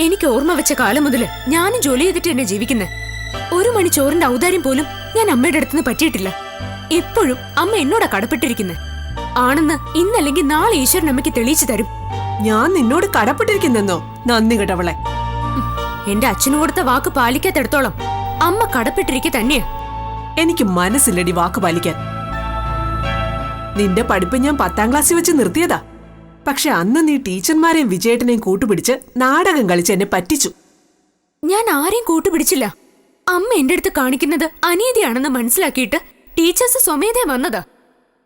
എനിക്ക് ഓർമ്മ വെച്ച കാലം മുതല് ഞാനും ജോലി ചെയ്തിട്ട് തന്നെ ജീവിക്കുന്നെ. ഒരു മണി ചോറിന്റെ ഔദാര്യം പോലും ഞാൻ അമ്മയുടെ അടുത്തുനിന്ന് പറ്റിയിട്ടില്ല. എപ്പോഴും അമ്മ എന്നോടാ കടപ്പെട്ടിരിക്കുന്നെ. ആണെന്ന് ഇന്നല്ലെങ്കിൽ നാളെ ഈശ്വരൻ അമ്മയ്ക്ക് തെളിയിച്ചു തരും. ഞാൻ നിന്നോട് കടപ്പെട്ടിരിക്കുന്നെന്നോ? നന്ദി കേട്ടവളെ. എന്റെ അച്ഛന് കൊടുത്ത വാക്ക് പാലിക്കാത്തിടത്തോളം അമ്മ കടപ്പെട്ടിരിക്കെ തന്നെയാ. എനിക്ക് മനസ്സില്ലടി വാക്ക് പാലിക്കാൻ. നിന്റെ പഠിപ്പ് ഞാൻ 10ാം ക്ലാസ്സിൽ വെച്ച് നിർത്തിയതാ. പക്ഷെ അന്ന് നീ ടീച്ചർമാരെയും വിജയേട്ടനെയും കൂട്ടുപിടിച്ച് നാടകം കളിച്ച് എന്നെ പറ്റിച്ചു. ഞാൻ ആരെയും കൂട്ടുപിടിച്ചില്ല. അമ്മ എന്റെ അടുത്ത് കാണിക്കുന്നത് അനീതിയാണെന്ന് മനസ്സിലാക്കിയിട്ട് ടീച്ചേഴ്സ് സ്വമേധയാ വന്നതാ.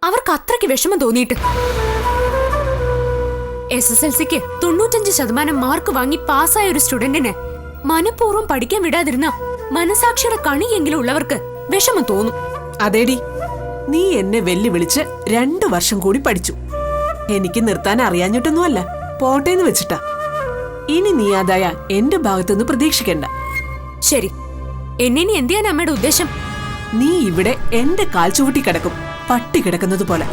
അവർക്ക് അത്രയ്ക്ക് വിഷമം തോന്നിയിട്ട്. SSLCക്ക് 95% മാർക്ക് വാങ്ങി പാസ്സായ ഒരു സ്റ്റുഡന്റിനെ മനഃപൂർവ്വം പഠിക്കാൻ വിടാതിരുന്ന മനസാക്ഷിയുടെ കണിയെങ്കിലും ഉള്ളവർക്ക് വിഷമം തോന്നും. അതേടി, നീ എന്നെ വെല്ലുവിളിച്ച് 2 വർഷം കൂടി പഠിച്ചു. എനിക്ക് നിർത്താൻ അറിയാഞ്ഞിട്ടൊന്നുമല്ല, പോട്ടേന്ന് വെച്ചിട്ടാ. ഇനി നീ അതായ എന്റെ ഭാഗത്തുനിന്ന് പ്രതീക്ഷിക്കണ്ട. ശരി, എന്നെ നീ എന്ത് ചെയ്യാൻ അമ്മയുടെ ഉദ്ദേശം? നീ ഇവിടെ എന്റെ കാൽ ചുവട്ടി കിടക്കും, പട്ടി കിടക്കുന്നത് പോലെ.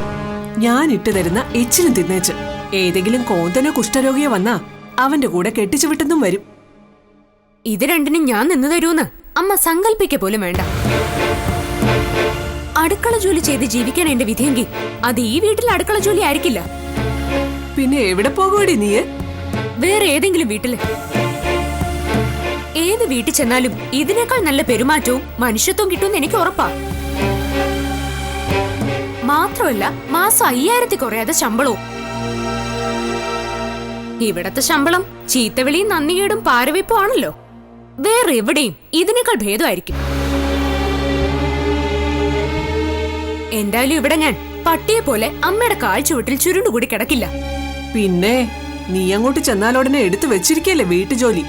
ഞാൻ ഇട്ടു തരുന്ന എച്ചിലും തിന്നേച്ച് ഏതെങ്കിലും കോന്തനോ കുഷ്ഠരോഗിയോ വന്നാ അവന്റെ കൂടെ കെട്ടിച്ചു വിട്ടെന്നും വരും. ഇത് രണ്ടിനും ഞാൻ നിന്ന് തരൂന്ന് അമ്മ സങ്കല്പിക്ക പോലും വേണ്ട. അടുക്കള ജോലി ചെയ്ത് ജീവിക്കാൻ എന്റെ വിധിയെങ്കിൽ അത് ഈ വീട്ടിൽ അടുക്കള ജോലി ആയിരിക്കില്ല. പിന്നെ എവിടെ പോകുവടി നീ? വേറെ ഏതെങ്കിലും വീട്ടില്. ഏത് വീട്ടിൽ ചെന്നാലും ഇതിനേക്കാൾ നല്ല പെരുമാറ്റവും മനുഷ്യത്വവും കിട്ടുമെന്ന് എനിക്ക് ഉറപ്പാ. മാത്രമല്ല മാസം 5000 കുറയാതെ ശമ്പളവും. ഇവിടത്തെ ശമ്പളം ചീത്തവിളിയും നന്ദികേടും പാരവെപ്പും ആണല്ലോ. വേറെ എവിടെയും ഇതിനേക്കാൾ ഭേദമായിരിക്കും. എന്തായാലും ഇവിടെ ഞാൻ പട്ടിയെ പോലെ അമ്മയുടെ കാൽ ചുവട്ടിൽ ചുരുണ്ടുകൂടി കിടക്കില്ല. പിന്നെ നീ അങ്ങോട്ട് ചെന്നാലുടനെ എടുത്തു വെച്ചിരിക്കല്ലേ വീട്ടുജോലി.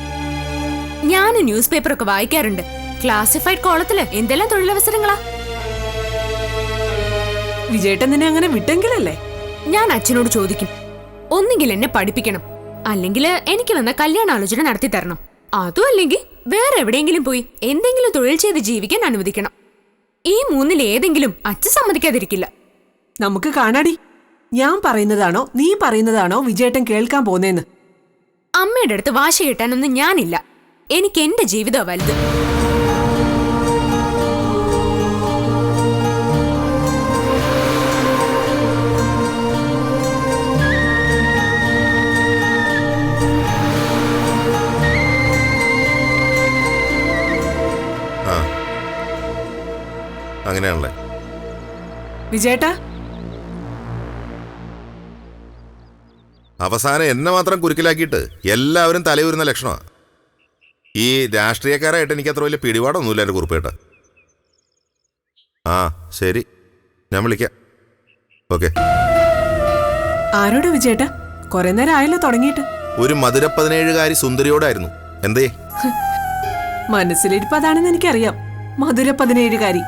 ഞാൻ ന്യൂസ് പേപ്പറൊക്കെ വായിക്കാറുണ്ട്. ക്ലാസിഫൈഡ് കോളത്തില് എന്തെല്ലാം തൊഴിലവസരങ്ങളാ. വിജയേട്ടൻ നിന്നെ അങ്ങനെ വിട്ടെങ്കിലല്ലേ? ഞാൻ അച്ഛനോട് ചോദിക്കും. ഒന്നുകിൽ എന്നെ പഠിപ്പിക്കണം, അല്ലെങ്കിൽ എനിക്ക് വന്ന കല്യാണാലോചന നടത്തി തരണം. അതും അല്ലെങ്കിൽ വേറെ എവിടെയെങ്കിലും പോയി എന്തെങ്കിലും തൊഴിൽ ചെയ്ത് ജീവിക്കാൻ അനുവദിക്കണം. ഈ 3-ൽ ഏതെങ്കിലും അച്ഛൻ സമ്മതിക്കാതിരിക്കില്ല. നമുക്ക് കാണാടി, ഞാൻ പറയുന്നതാണോ നീ പറയുന്നതാണോ വിജയേട്ടൻ കേൾക്കാൻ പോന്നേന്ന്. അമ്മയുടെ അടുത്ത് വാശി കിട്ടാനൊന്നും ഞാനില്ല. എനിക്ക് എന്റെ ജീവിതം വലുത്. അങ്ങനെയാണല്ലേ വിജയേട്ടാ? അവസാനം എന്നെ മാത്രം കുരുക്കിലാക്കിയിട്ട് എല്ലാവരും തലയൂരുന്ന ലക്ഷണമാണ്. ഈ രാഷ്ട്രീയക്കാരായിട്ട് എനിക്ക് അത്ര വലിയ പിടിപാടൊന്നുമില്ല എൻ്റെ കുറിപ്പേട്ട. ആ ശരി, ഞാൻ വിളിക്കാം. ഓക്കെ. ആരോട് വിജയേട്ടാ? കുറെ നേരം ആയല്ലോ തുടങ്ങിയിട്ട്. ഒരു മധുര 17കാരി സുന്ദരിയോടായിരുന്നു. എന്തേ? മനസ്സിലിരിപ്പ് അതാണെന്ന് എനിക്കറിയാം. മധുര 17കാരി.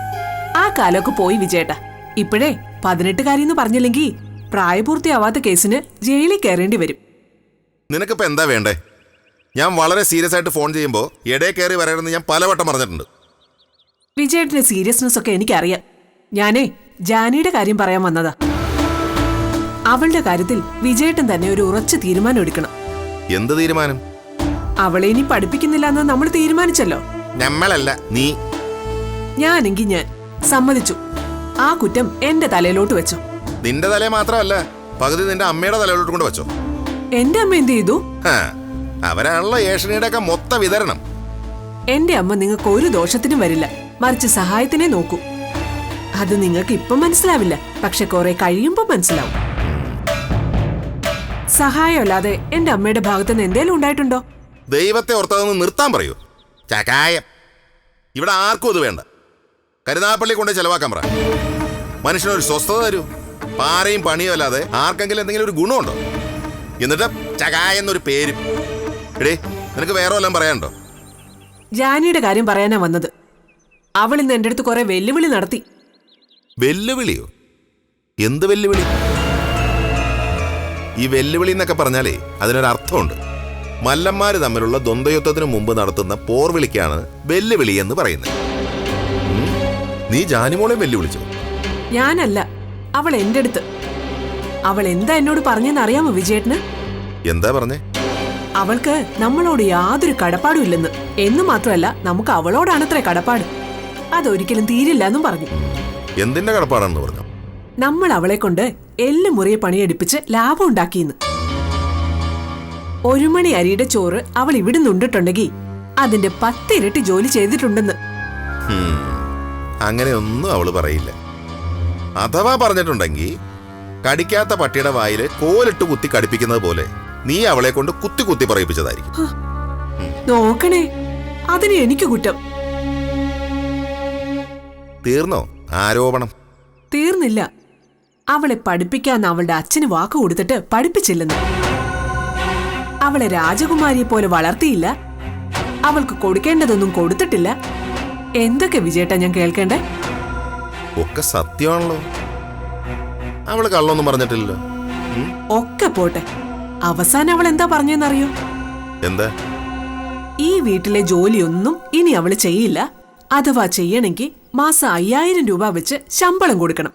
ആ കാലമൊക്കെ പോയി വിജയേട്ടാ. ഇപ്പോഴേ 18കാരി എന്ന് പറഞ്ഞില്ലെങ്കിൽ പ്രായപൂർത്തിയാവാത്ത കേസിന് ജയിലിൽ കയറേണ്ടി വരും. നിനക്കിപ്പോ എന്താ വേണ്ടേ? ഞാൻ വളരെ സീരിയസ് ആയിട്ട് ഫോൺ ചെയ്യുമ്പോൾ ഇടയെ കയറി വരണമെന്ന് ഞാൻ പലവട്ടം പറഞ്ഞിട്ടുണ്ട്. വിജയേട്ടന്റെ സീരിയസ്നെസ് ഒക്കെ എനിക്കറിയാം. ഞാനേ ജാനിയുടെ കാര്യം പറയാൻ വന്നതാ. അവളുടെ കാര്യത്തിൽ വിജയേട്ടൻ തന്നെ ഒരു ഉറച്ച തീരുമാനം എടുക്കണം. എന്ത് തീരുമാനം? അവളെ ഇനി പഠിപ്പിക്കുന്നില്ല എന്ന് നമ്മൾ തീരുമാനിച്ചല്ലോ. നമ്മളല്ല, നീ. ഞാനെങ്കിൽ ഞാൻ സമ്മതിച്ചു. ആ കുറ്റം എന്റെ തലയിലോട്ട് വെച്ചോ. നിന്റെ തലയെ മാത്രമല്ല, പകുതി നിന്റെ അമ്മയുടെ തലയിലോട്ട് കൊണ്ട് വെച്ചോ. എന്റെ അമ്മ എന്ത് ചെയ്തു? അവരാണല്ലോ ഏഷണിയുടെ ഒക്കെ മൊത്ത വിതരണം. എന്റെ അമ്മ നിങ്ങൾക്ക് ഒരു ദോഷത്തിനും വരില്ല, മറിച്ച് സഹായത്തിനെ നോക്കൂ. അത് നിങ്ങൾക്ക് ഇപ്പം മനസ്സിലാവില്ല, പക്ഷെ കുറെ കഴിയുമ്പോ മനസ്സിലാവും. സഹായമല്ലാതെ എന്റെ അമ്മയുടെ ഭാഗത്തുനിന്ന് എന്തേലും ഉണ്ടായിട്ടുണ്ടോ? ദൈവത്തെ ഓർത്തതെന്ന് നിർത്താൻ പറയൂ. ചകായം. ഇവിടെ ആർക്കും അത് വേണ്ട. കരുനാഗപ്പള്ളി കൊണ്ട് ചെലവാക്കാൻ പറ. മനുഷ്യനൊരു സ്വസ്ഥത തരൂ. പാരയും പണിയും അല്ലാതെ ആർക്കെങ്കിലും എന്തെങ്കിലും ഒരു ഗുണമുണ്ടോ? എന്നിട്ട് ചകായ എന്നൊരു പേരും. എടേ, നിനക്ക് വേറെ വല്ലതും പറയാനുണ്ടോ? ജാനിയുടെ കാര്യം പറയാനാ വന്നത്. അവൾ ഇന്ന് എന്റെ അടുത്ത് കുറെ വെല്ലുവിളി നടത്തി. വെല്ലുവിളിയോ? എന്ത് വെല്ലുവിളി? ഈ വെല്ലുവിളി എന്നൊക്കെ പറഞ്ഞാലേ അതിനൊരർത്ഥമുണ്ട്. മല്ലന്മാര് തമ്മിലുള്ള ദ്വന്ദ്വയുദ്ധത്തിന് മുമ്പ് നടത്തുന്ന പോർവിളിക്കാണ് വെല്ലുവിളി എന്ന് പറയുന്നത്. നീ ജാനിമോളെ വെല്ലുവിളിച്ചോ? ഞാനല്ല, അവൾ എന്റെ അടുത്ത്. അവൾ എന്താ എന്നോട് പറഞ്ഞെന്ന് അറിയാമോ വിജയേട്ടന്? എന്താ പറഞ്ഞേ? അവൾക്ക് നമ്മളോട് യാതൊരു കടപ്പാടും ഇല്ലെന്ന്. എന്ന് മാത്രമല്ല, നമുക്ക് അവളോടാണത്രേ കടപ്പാട്. അതൊരിക്കലും തീരില്ല എന്നും പറഞ്ഞു. എന്തിന്റെ കടപ്പാടാണെന്ന് പറഞ്ഞു? നമ്മൾ അവളെ കൊണ്ട് എല്ല് മുറിയെ പണിയെടുപ്പിച്ച് ലാഭം ഉണ്ടാക്കിയെന്ന്. 1 മണി അരിയുടെ ചോറ് അവൾ ഇവിടുന്ന് ഉണ്ടിട്ടുണ്ടെങ്കിൽ അതിന്റെ 10 ഇരട്ടി ജോലി ചെയ്തിട്ടുണ്ടെന്ന്. അങ്ങനെയൊന്നും അവള് പറയില്ല. അഥവാ പറഞ്ഞിട്ടുണ്ടെങ്കിൽ കടിക്കാത്ത പട്ടിയുടെ വായില് കോലിട്ട് കുത്തി കടിപ്പിക്കുന്നത് പോലെ നീ അവളെ കൊണ്ട് കുത്തി കുത്തി പറയിപ്പിച്ചതായിരിക്കും. നോക്കണേ, അതിന് എനിക്ക് കുറ്റം. തീർന്നോ ആരോപണം? തീർന്നില്ല. അവളെ പഠിപ്പിക്കാന്ന് അവളുടെ അച്ഛന് വാക്ക് കൊടുത്തിട്ട് പഠിപ്പിച്ചില്ലെന്ന്. അവളെ രാജകുമാരിയെ പോലെ വളർത്തിയില്ല. അവൾക്ക് കൊടുക്കേണ്ടതൊന്നും കൊടുത്തിട്ടില്ല. എന്തൊക്കെ വിജയേട്ടാ ഞാൻ കേൾക്കേണ്ടേ? ഒക്കെ സത്യമാണല്ലോ. അവള് കള്ളൊന്നും പറഞ്ഞിട്ടില്ലല്ലോ. ഒക്കെ പോട്ടെ, അവസാനം അവൾ എന്താ പറഞ്ഞെന്നറിയോ? എന്താ? ഈ വീട്ടിലെ ജോലിയൊന്നും ഇനി അവള് ചെയ്യില്ല. അഥവാ ചെയ്യണമെങ്കിൽ മാസം 5000 രൂപ വെച്ച് ശമ്പളം കൊടുക്കണം.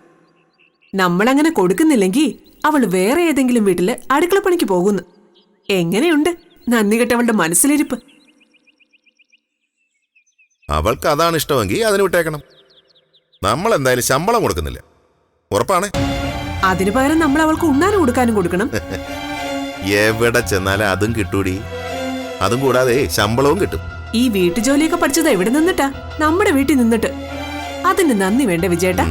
നമ്മളങ്ങനെ കൊടുക്കുന്നില്ലെങ്കിൽ അവൾ വേറെ ഏതെങ്കിലും വീട്ടില് അടുക്കളപ്പണിക്ക് പോകുന്നു. എങ്ങനെയുണ്ട് നന്ദി കെട്ടവളുടെ മനസ്സിലിരിപ്പ്? അവൾക്ക് അതാണ് ഇഷ്ടമെങ്കിൽ അതിന് വിട്ടേക്കണം. നമ്മൾ എന്തായാലും ശമ്പളം കൊടുക്കുന്നില്ല, ഉറപ്പാണ്. അതിനു പകരം നമ്മൾ അവൾക്ക് ഉണ്ണാനും കൊടുക്കാനും കൊടുക്കണം. എവിടെ ചെന്നാലും അതും കിട്ടൂടി. അതും കൂടാതെ ശമ്പളവും കിട്ടും. ഈ വീട്ടുജോലിയൊക്കെ പഠിച്ചത് എവിടെ നിന്നിട്ടാ? നമ്മുടെ വീട്ടിൽ നിന്നിട്ട്. അതിന് നന്ദി വേണ്ട വിജയേട്ടാ.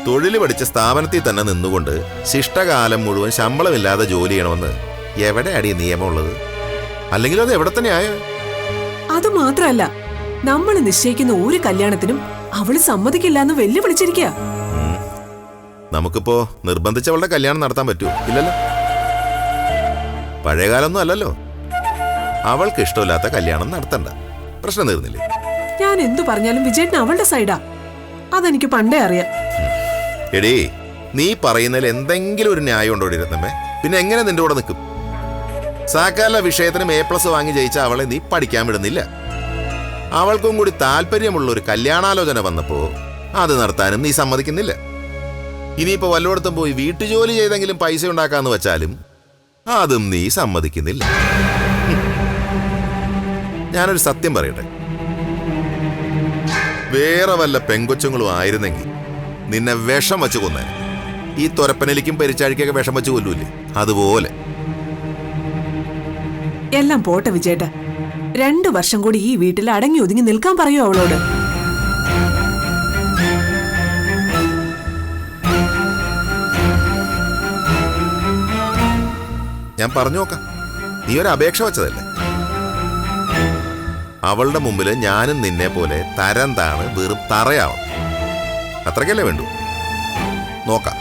തൊഴിൽ പഠിച്ച സ്ഥാപനത്തിൽ തന്നെ നിന്നുകൊണ്ട് ശിഷ്ടകാലം മുഴുവൻ ശമ്പളമില്ലാതെ ജോലി ചെയ്യണമെന്ന് എവിടെ അടി നിയമമുള്ളത്? അല്ലെങ്കിൽ അത് എവിടെ തന്നെ ആയോ? അത് മാത്രല്ല, നമ്മൾ നിശ്ചയിക്കുന്ന ഒരു കല്യാണത്തിനും അവള് സമ്മതിക്കില്ല എന്ന് വെല്ലുവിളിച്ചിരിക്കുക. നമുക്കിപ്പോ നിർബന്ധിച്ചവളുടെ കല്യാണം നടത്താൻ പറ്റുമോ? ഇല്ലല്ലോ. പഴയകാലൊന്നും അല്ലല്ലോ. അവൾക്ക് ഇഷ്ടമില്ലാത്ത കല്യാണം നടത്തണ്ട, പ്രശ്നം തീർന്നില്ലേ? ഞാൻ എന്തു പറഞ്ഞാലും വിജയേട്ടൻ അവളുടെ സൈഡാ. അതെനിക്ക് പണ്ടേ അറിയാം. എടീ, നീ പറയുന്നതിൽ എന്തെങ്കിലും ഒരു ന്യായം ഉണ്ടോ ഇരുന്നമ്മേ? പിന്നെ എങ്ങനെ നിന്റെ കൂടെ നിൽക്കും? സാക്കാല വിഷയത്തിനും A+ വാങ്ങി ജയിച്ച അവളെ നീ പഠിക്കാൻ വിടുന്നില്ല. അവൾക്കും കൂടി താല്പര്യമുള്ള ഒരു കല്യാണാലോചന വന്നപ്പോ അത് നടത്താനും നീ സമ്മതിക്കുന്നില്ല. ഇനിയിപ്പോ വല്ലയിടത്തും പോയി വീട്ടുജോലി ചെയ്തെങ്കിലും പൈസ ഉണ്ടാക്കാന്ന് വെച്ചാലും അതും നീ സമ്മതിക്കുന്നില്ല. ഞാനൊരു സത്യം പറയട്ടെ, വേറെ വല്ല പെങ്കൊച്ചുങ്ങളും ആയിരുന്നെങ്കിൽ നിന്നെ വിഷം വെച്ച് കൊന്നേ. ഈ തൊരപ്പനലിക്കും പെരിച്ചാഴിക്കൊക്കെ വിഷം വെച്ച് കൊല്ലൂല്ലേ, അതുപോലെ. എല്ലാം പോട്ടെ വിജയേട്ടാ. 2 വർഷം കൂടി ഈ വീട്ടിൽ അടങ്ങി ഒതുങ്ങി നിൽക്കാൻ പറയൂ അവളോട്. ഞാൻ പറഞ്ഞു നോക്കാം. നീ ഒരു അപേക്ഷ വെച്ചതല്ലേ? അവളുടെ മുമ്പിൽ ഞാനും നിന്നെ പോലെ തരം താണ് വെറും തറയാവും. അത്രയ്ക്കല്ലേ വേണ്ടു? നോക്കാം.